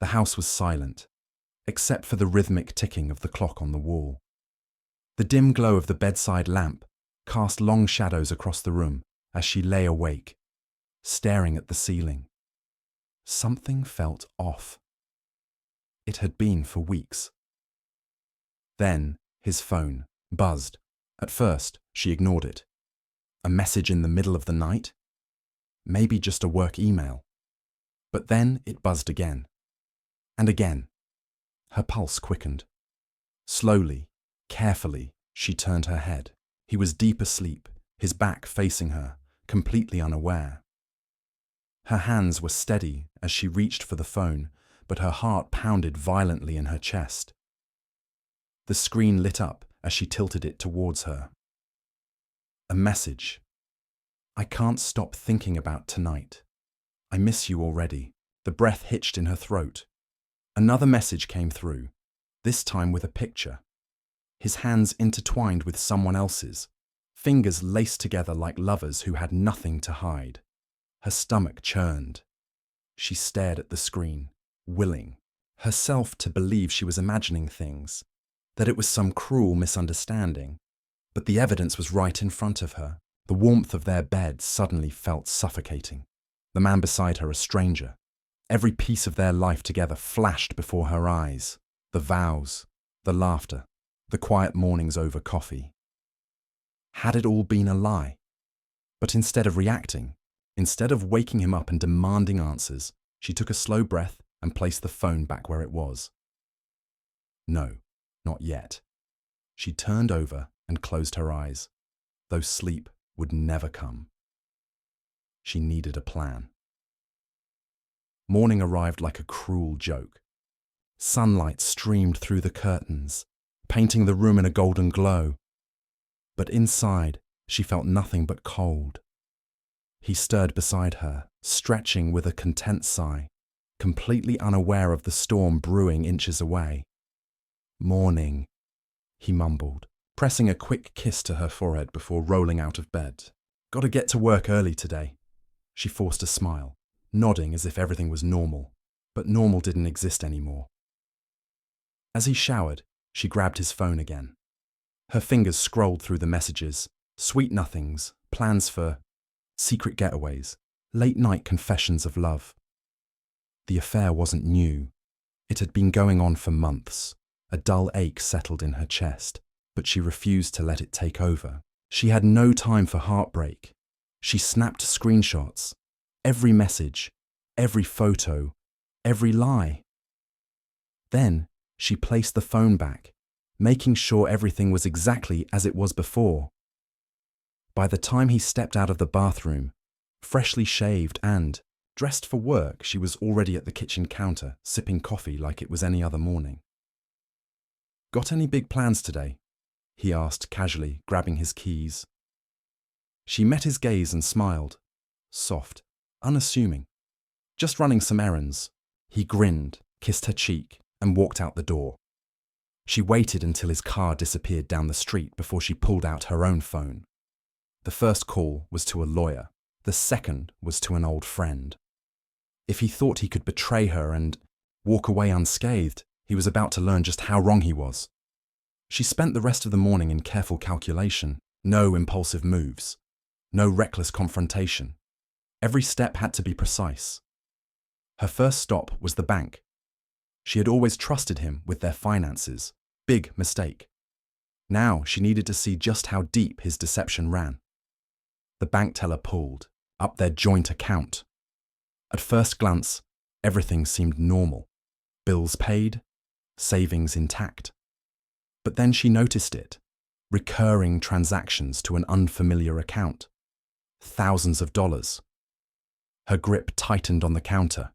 The house was silent, except for the rhythmic ticking of the clock on the wall. The dim glow of the bedside lamp cast long shadows across the room as she lay awake, staring at the ceiling. Something felt off. It had been for weeks. Then his phone buzzed. At first, she ignored it. A message in the middle of the night? Maybe just a work email. But then it buzzed again. And again. Her pulse quickened. Slowly, carefully, she turned her head. He was deep asleep, his back facing her, completely unaware. Her hands were steady as she reached for the phone, but her heart pounded violently in her chest. The screen lit up as she tilted it towards her. A message. I can't stop thinking about tonight. I miss you already. The breath hitched in her throat. Another message came through, this time with a picture. His hands intertwined with someone else's, fingers laced together like lovers who had nothing to hide. Her stomach churned. She stared at the screen, willing herself to believe she was imagining things, that it was some cruel misunderstanding. But the evidence was right in front of her. The warmth of their bed suddenly felt suffocating. The man beside her a stranger. Every piece of their life together flashed before her eyes. The vows, the laughter, the quiet mornings over coffee. Had it all been a lie? But instead of reacting, instead of waking him up and demanding answers, she took a slow breath and placed the phone back where it was. No, not yet. She turned over and closed her eyes, though sleep would never come. She needed a plan. Morning arrived like a cruel joke. Sunlight streamed through the curtains, painting the room in a golden glow. But inside, she felt nothing but cold. He stirred beside her, stretching with a content sigh, completely unaware of the storm brewing inches away. Morning, he mumbled, pressing a quick kiss to her forehead before rolling out of bed. Gotta get to work early today. She forced a smile, nodding as if everything was normal, but normal didn't exist anymore. As he showered, she grabbed his phone again. Her fingers scrolled through the messages, sweet nothings, plans for secret getaways, late-night confessions of love. The affair wasn't new. It had been going on for months. A dull ache settled in her chest, but she refused to let it take over. She had no time for heartbreak. She snapped screenshots. Every message, every photo, every lie. Then she placed the phone back, making sure everything was exactly as it was before. By the time he stepped out of the bathroom, freshly shaved and dressed for work, she was already at the kitchen counter, sipping coffee like it was any other morning. Got any big plans today? He asked casually, grabbing his keys. She met his gaze and smiled, soft, unassuming. Just running some errands. He grinned, kissed her cheek, and walked out the door. She waited until his car disappeared down the street before she pulled out her own phone. The first call was to a lawyer. The second was to an old friend. If he thought he could betray her and walk away unscathed, he was about to learn just how wrong he was. She spent the rest of the morning in careful calculation. No impulsive moves. No reckless confrontation. Every step had to be precise. Her first stop was the bank. She had always trusted him with their finances. Big mistake. Now she needed to see just how deep his deception ran. The bank teller pulled up their joint account. At first glance, everything seemed normal. Bills paid, savings intact. But then she noticed it. Recurring transactions to an unfamiliar account. Thousands of dollars. Her grip tightened on the counter.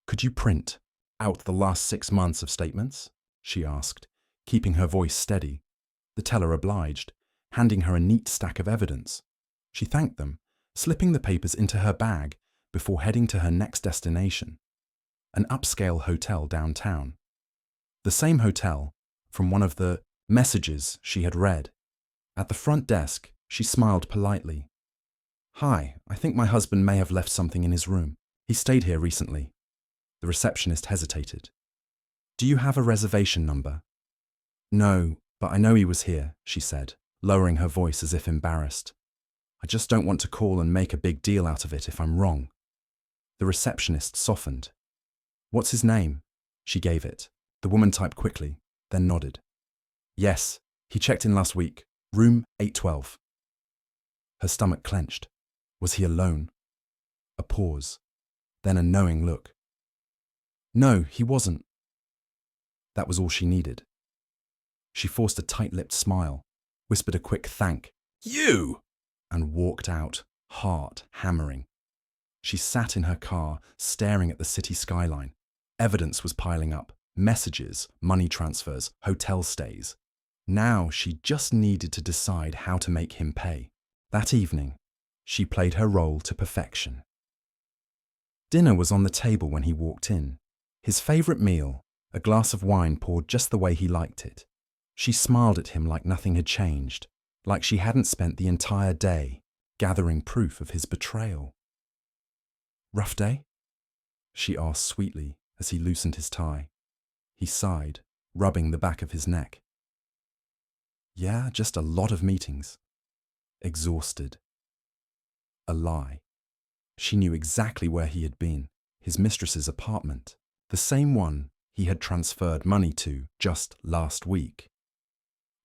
Could you print out the last 6 months of statements? She asked, keeping her voice steady. The teller obliged, handing her a neat stack of evidence. She thanked them, slipping the papers into her bag before heading to her next destination, an upscale hotel downtown. The same hotel from one of the messages she had read. At the front desk, she smiled politely. Hi, I think my husband may have left something in his room. He stayed here recently. The receptionist hesitated. Do you have a reservation number? No, but I know he was here, she said, lowering her voice as if embarrassed. I just don't want to call and make a big deal out of it if I'm wrong. The receptionist softened. What's his name? She gave it. The woman typed quickly, then nodded. Yes, he checked in last week. Room 812. Her stomach clenched. Was he alone? A pause, then a knowing look. No, he wasn't. That was all she needed. She forced a tight-lipped smile, whispered a quick thank you, and walked out, heart hammering. She sat in her car, staring at the city skyline. Evidence was piling up. Messages, money transfers, hotel stays. Now she just needed to decide how to make him pay. That evening, she played her role to perfection. Dinner was on the table when he walked in. His favourite meal, a glass of wine poured just the way he liked it. She smiled at him like nothing had changed, like she hadn't spent the entire day gathering proof of his betrayal. Rough day? She asked sweetly as he loosened his tie. He sighed, rubbing the back of his neck. Yeah, just a lot of meetings. Exhausted. A lie. She knew exactly where he had been, his mistress's apartment, the same one he had transferred money to just last week.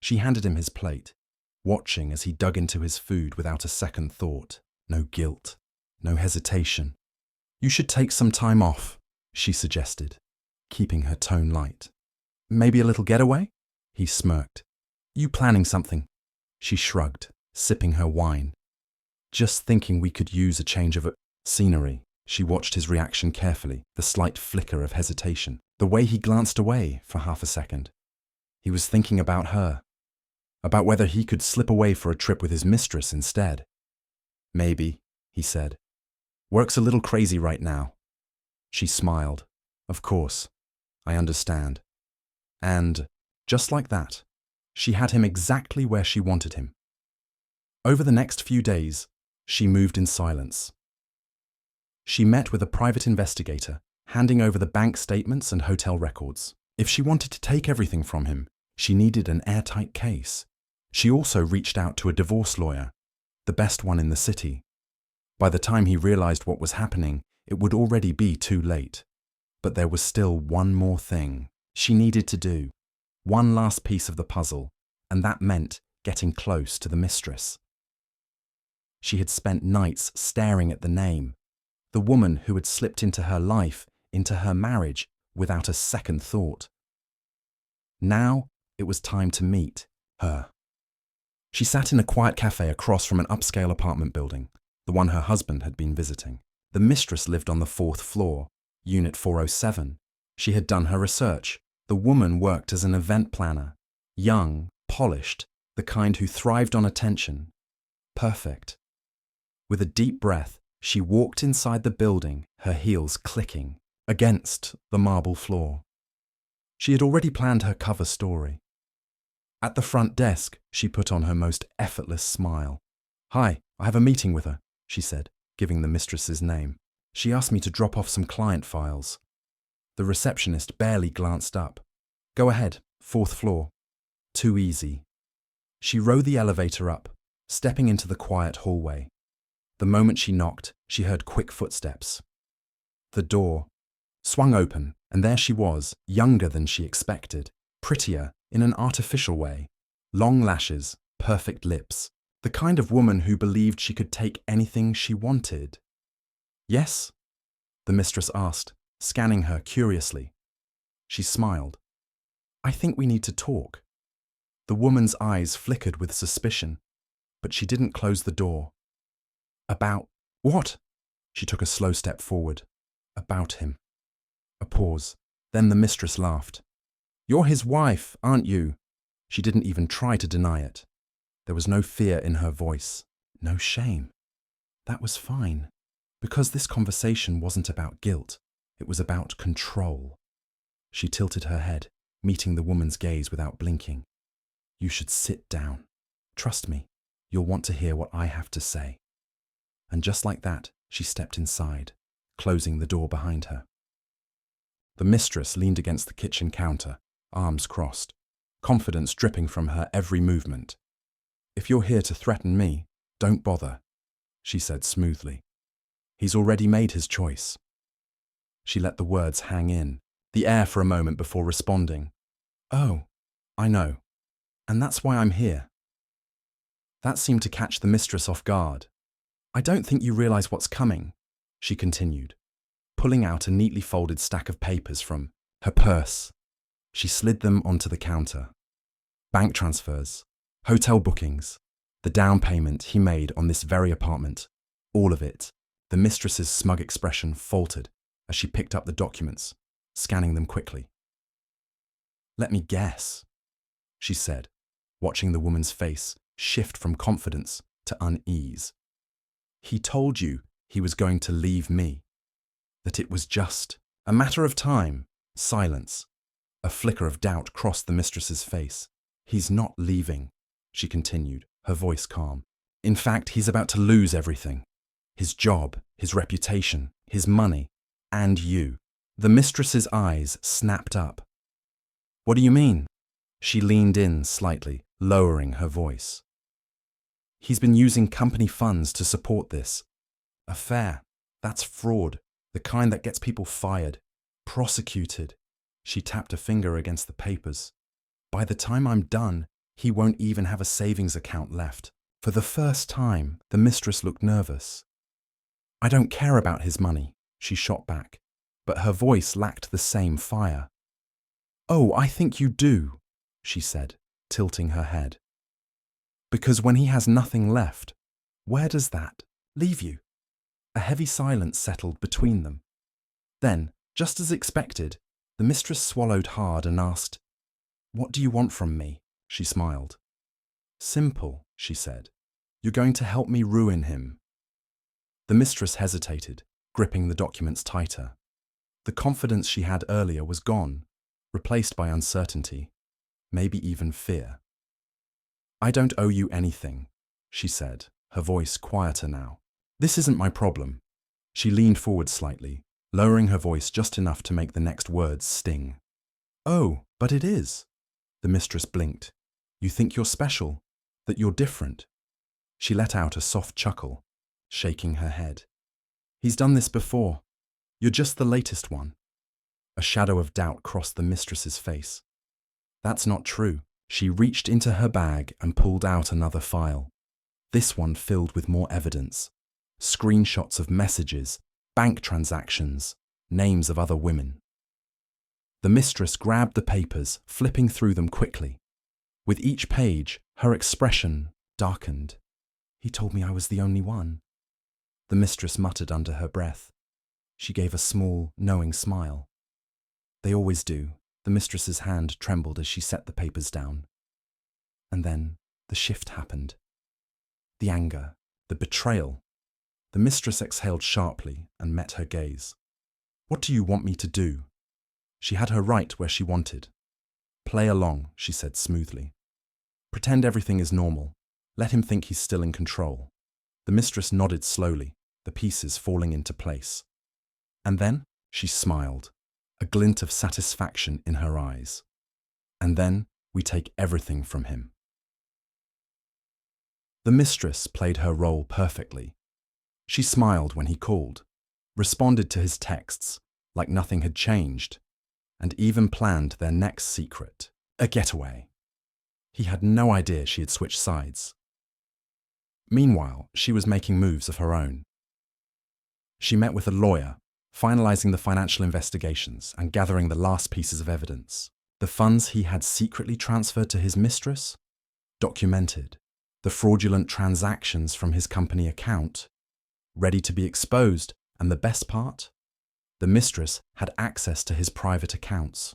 She handed him his plate, watching as he dug into his food without a second thought. No guilt, no hesitation. You should take some time off, she suggested, keeping her tone light. Maybe a little getaway? He smirked. You planning something? She shrugged, sipping her wine. Just thinking we could use a change of scenery. She watched his reaction carefully, the slight flicker of hesitation, the way he glanced away for half a second. He was thinking about her, about whether he could slip away for a trip with his mistress instead. Maybe, he said. Work's a little crazy right now. She smiled. Of course, I understand. And, just like that, she had him exactly where she wanted him. Over the next few days, she moved in silence. She met with a private investigator, handing over the bank statements and hotel records. If she wanted to take everything from him, she needed an airtight case. She also reached out to a divorce lawyer, the best one in the city. By the time he realized what was happening, it would already be too late. But there was still one more thing she needed to do, one last piece of the puzzle, and that meant getting close to the mistress. She had spent nights staring at the name, the woman who had slipped into her life, into her marriage, without a second thought. Now it was time to meet her. She sat in a quiet cafe across from an upscale apartment building, the one her husband had been visiting. The mistress lived on the 4th floor, Unit 407. She had done her research. The woman worked as an event planner, young, polished, the kind who thrived on attention. Perfect. With a deep breath, she walked inside the building, her heels clicking against the marble floor. She had already planned her cover story. At the front desk, she put on her most effortless smile. Hi, I have a meeting with her, she said, giving the mistress's name. She asked me to drop off some client files. The receptionist barely glanced up. Go ahead, 4th floor. Too easy. She rode the elevator up, stepping into the quiet hallway. The moment she knocked, she heard quick footsteps. The door swung open, and there she was, younger than she expected, prettier in an artificial way. Long lashes, perfect lips, the kind of woman who believed she could take anything she wanted. Yes? The mistress asked, scanning her curiously. She smiled. I think we need to talk. The woman's eyes flickered with suspicion, but she didn't close the door. About what? She took a slow step forward. About him. A pause. Then the mistress laughed. You're his wife, aren't you? She didn't even try to deny it. There was no fear in her voice, no shame. That was fine, because this conversation wasn't about guilt. It was about control. She tilted her head, meeting the woman's gaze without blinking. You should sit down. Trust me, you'll want to hear what I have to say. And just like that, she stepped inside, closing the door behind her. The mistress leaned against the kitchen counter, arms crossed, confidence dripping from her every movement. "If you're here to threaten me, don't bother," she said smoothly. "He's already made his choice." She let the words hang in, the air for a moment before responding. "Oh, I know. And that's why I'm here." That seemed to catch the mistress off guard. "I don't think you realize what's coming," she continued, pulling out a neatly folded stack of papers from her purse. She slid them onto the counter. Bank transfers, hotel bookings, the down payment he made on this very apartment, all of it. The mistress's smug expression faltered as she picked up the documents, scanning them quickly. "Let me guess," she said, watching the woman's face shift from confidence to unease. "He told you he was going to leave me, that it was just a matter of time." Silence. A flicker of doubt crossed the mistress's face. "He's not leaving," she continued, her voice calm. "In fact, he's about to lose everything. His job, his reputation, his money, and you." The mistress's eyes snapped up. "What do you mean?" She leaned in slightly, lowering her voice. "He's been using company funds to support this affair. That's fraud, the kind that gets people fired, prosecuted." She tapped a finger against the papers. "By the time I'm done, he won't even have a savings account left." For the first time, the mistress looked nervous. "I don't care about his money," she shot back, but her voice lacked the same fire. "Oh, I think you do," she said, tilting her head. "Because when he has nothing left, where does that leave you?" A heavy silence settled between them. Then, just as expected, the mistress swallowed hard and asked, "What do you want from me?" She smiled. "Simple," she said. "You're going to help me ruin him." The mistress hesitated, gripping the documents tighter. The confidence she had earlier was gone, replaced by uncertainty, maybe even fear. "I don't owe you anything," she said, her voice quieter now. "This isn't my problem." She leaned forward slightly, lowering her voice just enough to make the next words sting. "Oh, but it is." The mistress blinked. "You think you're special, that you're different." She let out a soft chuckle, shaking her head. "He's done this before. You're just the latest one." A shadow of doubt crossed the mistress's face. "That's not true." She reached into her bag and pulled out another file. This one filled with more evidence. Screenshots of messages, bank transactions, names of other women. The mistress grabbed the papers, flipping through them quickly. With each page, her expression darkened. "He told me I was the only one," the mistress muttered under her breath. She gave a small, knowing smile. "They always do." The mistress's hand trembled as she set the papers down. And then the shift happened. The anger, the betrayal. The mistress exhaled sharply and met her gaze. "What do you want me to do?" She had her right where she wanted. "Play along," she said smoothly. "Pretend everything is normal. Let him think he's still in control." The mistress nodded slowly, the pieces falling into place. And then she smiled, a glint of satisfaction in her eyes. "And then we take everything from him." The mistress played her role perfectly. She smiled when he called, responded to his texts like nothing had changed, and even planned their next secret, a getaway. He had no idea she had switched sides. Meanwhile, she was making moves of her own. She met with a lawyer, finalizing the financial investigations and gathering the last pieces of evidence. The funds he had secretly transferred to his mistress? Documented. The fraudulent transactions from his company account? Ready to be exposed, and the best part? The mistress had access to his private accounts.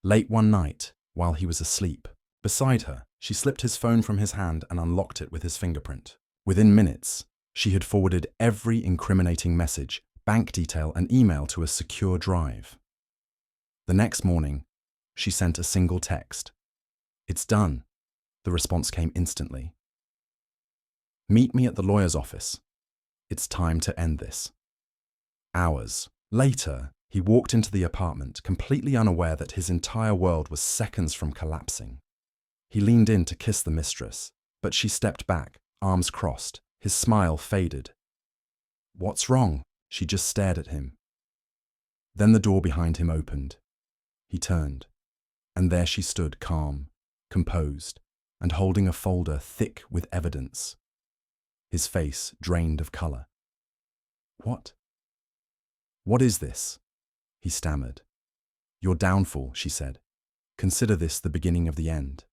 Late one night, while he was asleep, beside her, she slipped his phone from his hand and unlocked it with his fingerprint. Within minutes, she had forwarded every incriminating message, bank detail, and email to a secure drive. The next morning, she sent a single text. "It's done." The response came instantly. "Meet me at the lawyer's office. It's time to end this." Hours later, He walked into the apartment, completely unaware that his entire world was seconds from collapsing. He leaned in to kiss the mistress, but she stepped back, arms crossed. His smile faded. "What's wrong?" She just stared at him. Then the door behind him opened. He turned, and there she stood, calm, composed, and holding a folder thick with evidence. His face drained of color. "What? What is this?" he stammered. "Your downfall," she said. "Consider this the beginning of the end."